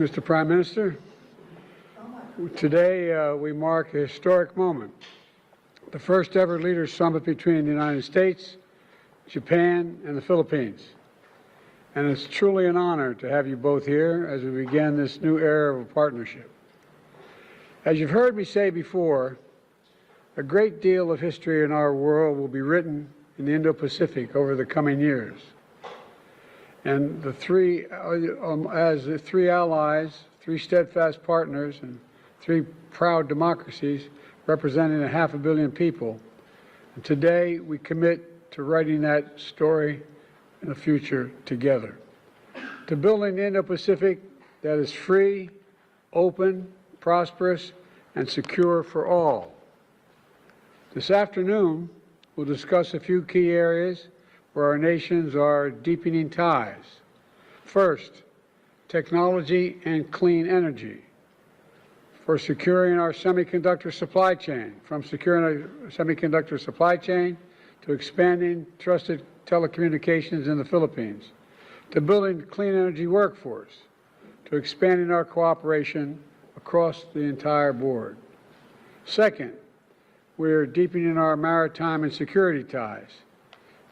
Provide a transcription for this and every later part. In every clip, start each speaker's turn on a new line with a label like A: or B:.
A: Mr. Prime Minister, today we mark a historic moment, the first ever Leaders Summit between the United States, Japan, and the Philippines. And it's truly an honor to have you both here as we begin this new era of partnership. As you've heard me say before, a great deal of history in our world will be written in the Indo-Pacific over the coming years. And as the three allies, three steadfast partners, and three proud democracies representing 500 million people, and today we commit to writing that story in the future together, to building the Indo-Pacific that is free, open, prosperous, and secure for all. This afternoon, we'll discuss a few key areas where our nations are deepening ties. First, technology and clean energy. For securing our semiconductor supply chain, from securing our semiconductor supply chain to expanding trusted telecommunications in the Philippines, to building a clean energy workforce, to expanding our cooperation across the entire board. Second, we're deepening our maritime and security ties.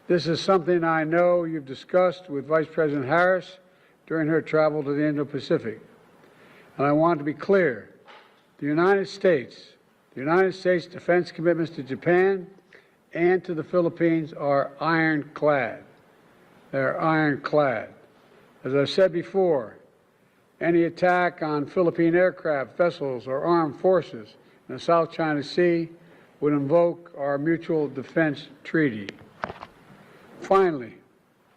A: This is something I know you've discussed with Vice President Harris during her travel to the Indo-Pacific. And I want to be clear, the United States defense commitments to Japan and to the Philippines are ironclad. They're ironclad. As I've said before, any attack on Philippine aircraft, vessels, or armed forces in the South China Sea would invoke our Mutual Defense Treaty. Finally,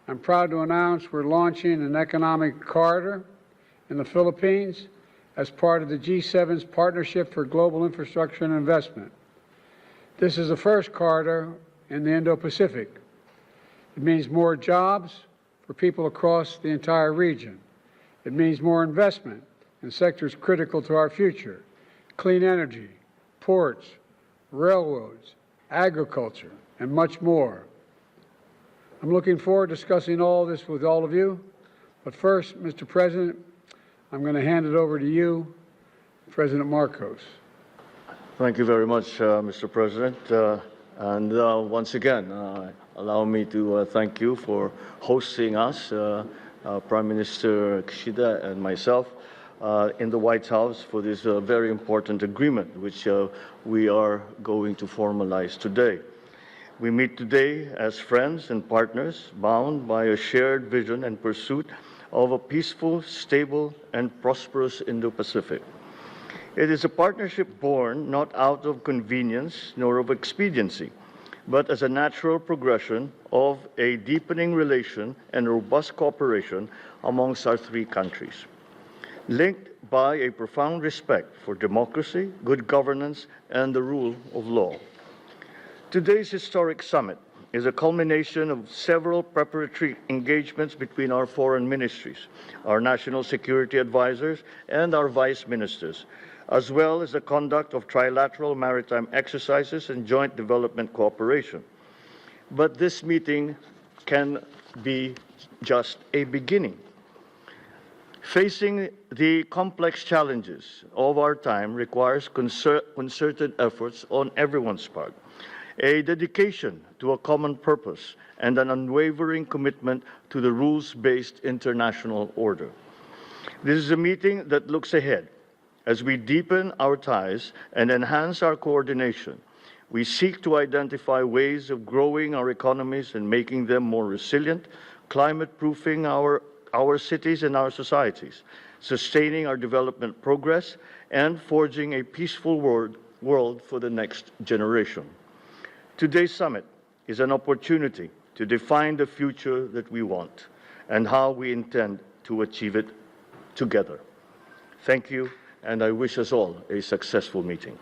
A: I'm proud to announce we're launching an economic corridor in the Philippines as part of the G7's Partnership for Global Infrastructure and Investment. This is the first corridor in the Indo-Pacific. It means more jobs for people across the entire region. It means more investment in sectors critical to our future: clean energy, ports, railroads, agriculture, and much more. I'm looking forward to discussing all this with all of you. But first, Mr. President, I'm going to hand it over to you, President Marcos.
B: Thank you very much, Mr. President. Once again, allow me to thank you for hosting us, Prime Minister Kishida and myself, in the White House for this very important agreement, which we are going to formalize today. We meet today as friends and partners bound by a shared vision and pursuit of a peaceful, stable, and prosperous Indo-Pacific. It is a partnership born not out of convenience nor of expediency, but as a natural progression of a deepening relation and robust cooperation amongst our three countries, linked by a profound respect for democracy, good governance, and the rule of law. Today's historic summit is a culmination of several preparatory engagements between our foreign ministries, our national security advisors, and our vice ministers, as well as the conduct of trilateral maritime exercises and joint development cooperation. But this meeting can be just a beginning. Facing the complex challenges of our time requires concerted efforts on everyone's part, a dedication to a common purpose, and an unwavering commitment to the rules-based international order. This is a meeting that looks ahead. As we deepen our ties and enhance our coordination, we seek to identify ways of growing our economies and making them more resilient, climate-proofing our cities and our societies, sustaining our development progress, and forging a peaceful world for the next generation. Today's summit is an opportunity to define the future that we want and how we intend to achieve it together. Thank you, and I wish us all a successful meeting.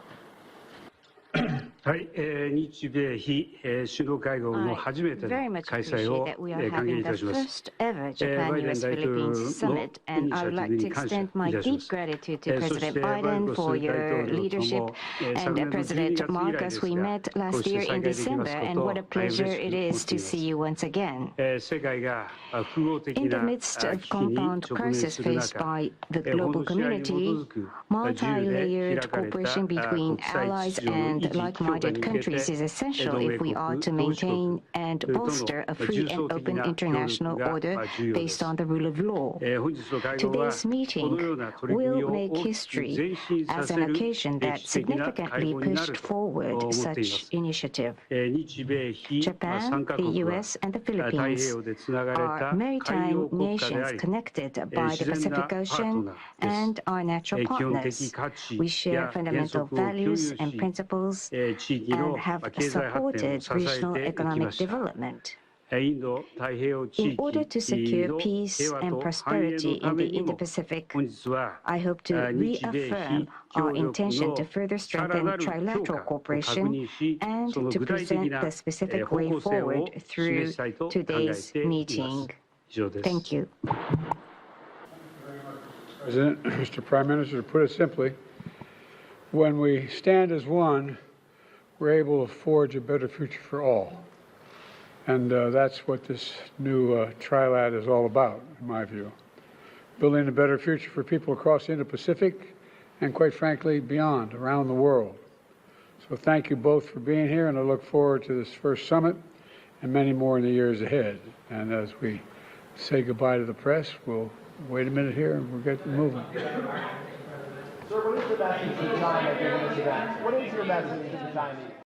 C: はい、日米非首脳会合の初めて
D: very
C: の
D: much
C: 開
D: appreciate
C: 催を
D: that we are
C: 歓迎
D: having
C: い
D: the
C: たします。
D: first ever
C: バ
D: Japan
C: イデン
D: US
C: 大統領
D: Philippines
C: の
D: summit,
C: イ
D: and
C: ニシ
D: I
C: ア
D: would
C: ティブ
D: like to
C: に感謝
D: extend my
C: いたしま
D: deep
C: す。
D: gratitude to
C: そし
D: President
C: てバイデン
D: Biden
C: ロス
D: for
C: 大統
D: your
C: 領と
D: leadership
C: も
D: and
C: 昨年の12
D: President
C: 月以来
D: Marcos.
C: です
D: We
C: が、
D: met
C: こう
D: last
C: して
D: year
C: 再
D: in
C: 会できま
D: December,
C: すこ
D: and
C: と
D: what a
C: を大変
D: pleasure
C: 嬉し
D: it
C: く思
D: is
C: ってい
D: to
C: ま
D: see
C: す。
D: you once again.
C: 世界が複合的
D: In the
C: な
D: midst of
C: 危機に
D: compound
C: 直面
D: crisis
C: する
D: faced
C: 中、
D: by the
C: 法
D: global
C: の支配に基
D: community,
C: づく自由で
D: multi-layered
C: 開かれた
D: cooperation between
C: 国際
D: allies
C: 秩序の維
D: and
C: 持・強化
D: like-minded
C: に向け
D: countries
C: て
D: is essential
C: 同盟
D: if we
C: 国、
D: are to
C: 同志国
D: maintain and
C: との
D: bolster a free
C: 重
D: and
C: 層的
D: open
C: な協
D: international
C: 力が
D: order
C: 重要で
D: based
C: す。
D: on the rule of law.
C: 本日の会合は
D: Today's
C: この
D: meeting
C: ような取り組み
D: will
C: を
D: make
C: 大きく
D: history
C: 前進さ
D: as
C: せ
D: an
C: る
D: occasion that
C: 歴史的な会
D: significantly
C: 合にな
D: pushed
C: ると
D: forward
C: 思っていま
D: such
C: す。
D: initiative.
C: 日米非
D: Japan,
C: 3カ
D: the
C: 国は
D: US, and the
C: 太平
D: Philippines
C: 洋でつながれ
D: are
C: た海
D: maritime
C: 洋国家で
D: nations
C: あり、
D: connected by the
C: 自然な
D: Pacific
C: パート
D: Ocean
C: ナーです。
D: and are natural
C: 基本的
D: partners.
C: 価値
D: We share
C: や原
D: fundamental
C: 則を共有
D: values and
C: し、
D: principles
C: 地域
D: and
C: の
D: have
C: 経済発展を
D: supported
C: 支え
D: regional
C: ていきま
D: economic
C: した。
D: development.
C: インド太平洋地
D: In order to
C: 域
D: secure
C: の
D: peace
C: 平和
D: and
C: と繁栄の
D: prosperity
C: た
D: in
C: め
D: the
C: にも、
D: Indo-Pacific,
C: 本日は
D: I hope to
C: 日米
D: reaffirm
C: 非
D: our
C: 協力
D: intention
C: の
D: to further
C: さら
D: strengthen
C: なる強
D: trilateral
C: 化を確
D: cooperation
C: 認し、
D: and
C: その
D: to
C: 具体的
D: present
C: な
D: the specific
C: 方
D: way
C: 向性
D: forward
C: を
D: through
C: 示したいと考え
D: today's
C: ています。
D: meeting.
C: 以上です。
D: Thank you.
A: President, Mr. Prime Minister, to put it simply, when we stand as one, we're able to forge a better future for all. And that's what this new trilat is all about, in my view. Building a better future for people across the Indo-Pacific and, quite frankly, beyond, around the world. So thank you both for being here, and I look forward to this first summit and many more in the years ahead. And as we say goodbye to the press, we'll wait a minute here and we'll get moving.
E: Sir, what is the message to China during this event? What is your message to China?